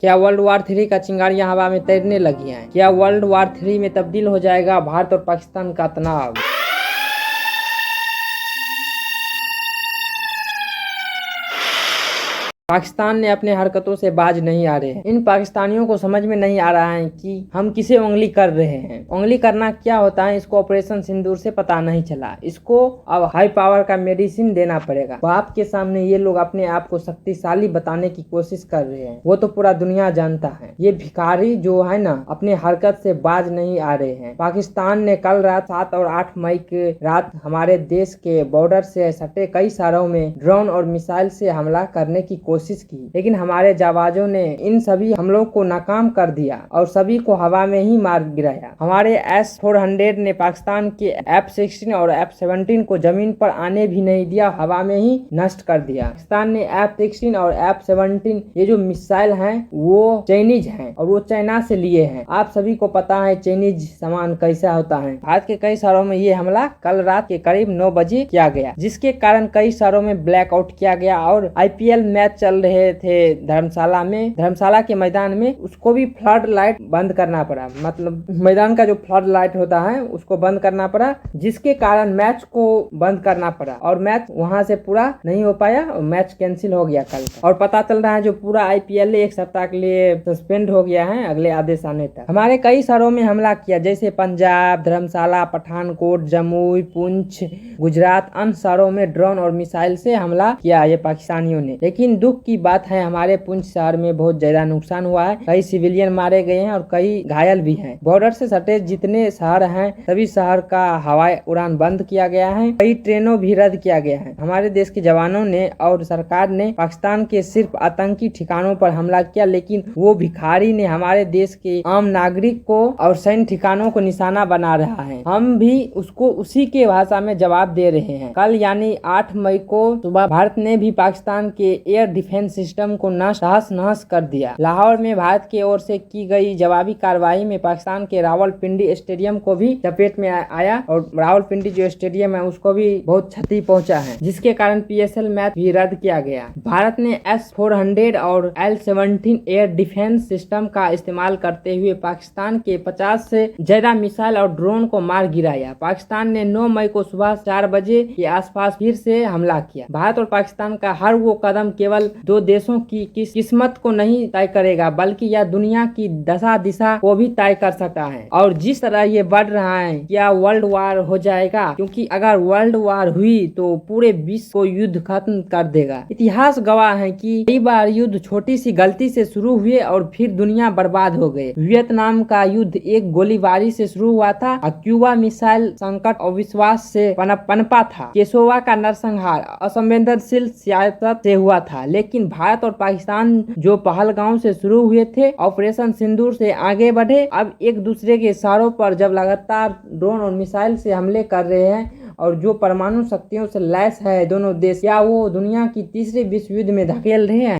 क्या world war 3 का चिंगारियां हवा में तैरने लगी हैं? क्या वर्ल्ड वार 3 में तब्दील हो जाएगा भारत और पाकिस्तान का तनाव? पाकिस्तान ने अपने हरकतों से बाज नहीं आ रहे हैं। इन पाकिस्तानियों को समझ में नहीं आ रहा है कि हम किसे उंगली कर रहे हैं। उंगली करना क्या होता है इसको ऑपरेशन सिंदूर से पता नहीं चला। इसको अब हाई पावर का मेडिसिन देना पड़ेगा। बाप के सामने ये लोग अपने आप को शक्तिशाली बताने की कोशिश कर रहे हैं। वो तो पूरा दुनिया जानता है। ये भिखारी जो है ना, अपने हरकत से बाज नहीं आ रहे हैं। पाकिस्तान ने कल रात 7 और 8 मई के रात हमारे देश के बॉर्डर से सटे कई शहरों में ड्रोन और मिसाइल से हमला करने की कोशिश की, लेकिन हमारे जाबाजों ने इन सभी हमलों को नाकाम कर दिया और सभी को हवा में ही मार गिराया। हमारे S-400 ने पाकिस्तान के F-16 और F-17 को जमीन पर आने भी नहीं दिया, हवा में ही नष्ट कर दिया। पाकिस्तान ने F-16 और F-17 ये जो मिसाइल हैं वो चाइनीज हैं और वो चाइना से लिए हैं। आप सभी को पता है चाइनीज सामान कैसा होता है। भारत के कई शहरों में ये हमला कल रात के करीब 9 बजे किया गया, जिसके कारण कई शहरों में ब्लैकआउट किया गया और IPL मैच चल रहे थे धर्मशाला के मैदान में, उसको भी फ्लड लाइट बंद करना पड़ा। मतलब मैदान का जो फ्लड लाइट होता है उसको बंद करना पड़ा, जिसके कारण मैच को बंद करना पड़ा और मैच वहां से पूरा नहीं हो पाया और मैच कैंसिल हो गया कल का। और पता चल रहा है जो पूरा IPL 1 सप्ताह के लिए सस्पेंड हो गया है अगले आदेश आने तक। हमारे कई शहरों में हमला किया, जैसे पंजाब, धर्मशाला, पठानकोट, जमुई, पुंछ, गुजरात, अन्य शहरों में ड्रोन और मिसाइल से हमला किया ये पाकिस्तानियों ने। लेकिन दुख की बात है हमारे पुंछ शहर में बहुत ज्यादा नुकसान हुआ है। कई सिविलियन मारे गए हैं और कई घायल भी हैं। बॉर्डर से सटे जितने शहर हैं सभी शहर का हवाई उड़ान बंद किया गया है, कई ट्रेनों भी रद्द किया गया है। हमारे देश के जवानों ने और सरकार ने पाकिस्तान के सिर्फ आतंकी ठिकानों पर हमला किया, लेकिन वो भिखारी ने हमारे देश के आम नागरिक को और सैन्य ठिकानों को निशाना बना रहा है। हम भी उसको उसी के भाषा में जवाब दे रहे हैं। कल यानी 8 मई को सुबह भारत ने भी पाकिस्तान के एयर डिफेंस सिस्टम को तहस नहस कर दिया। लाहौर में भारत की ओर से की गई जवाबी कार्रवाई में पाकिस्तान के रावलपिंडी स्टेडियम को भी चपेट में आया और रावलपिंडी जो स्टेडियम है उसको भी बहुत क्षति पहुंचा है, जिसके कारण PSL मैच भी रद्द किया गया। भारत ने S-400 और L-17 एयर डिफेंस सिस्टम का इस्तेमाल करते हुए पाकिस्तान के 50 से ज्यादा मिसाइल और ड्रोन को मार गिराया। पाकिस्तान ने 9 मई को सुबह 4 बजे के आसपास फिर से हमला किया। भारत और पाकिस्तान का हर वो कदम केवल दो देशों की किस्मत को नहीं तय करेगा, बल्कि यह दुनिया की दशा दिशा को भी तय कर सकता है। और जिस तरह ये बढ़ रहा है, क्या वर्ल्ड वार हो जाएगा? क्योंकि अगर वर्ल्ड वार हुई तो पूरे विश्व को युद्ध खत्म कर देगा। इतिहास गवाह है कि कई बार युद्ध छोटी सी गलती से शुरू हुए और फिर दुनिया बर्बाद हो गए। वियतनाम का युद्ध एक गोलीबारी से शुरू हुआ था और क्यूबा मिसाइल संकट और विश्वास से पनपा था। केशोवा का नरसंहार असंवेदनशील सियासत से हुआ था। लेकिन भारत और पाकिस्तान जो पहलगांव से शुरू हुए थे, ऑपरेशन सिंदूर से आगे बढ़े, अब एक दूसरे के इशारों पर जब लगातार ड्रोन और मिसाइल से हमले कर रहे हैं और जो परमाणु शक्तियों से लैस है दोनों देश, या वो दुनिया की तीसरे विश्व युद्ध में धकेल रहे हैं।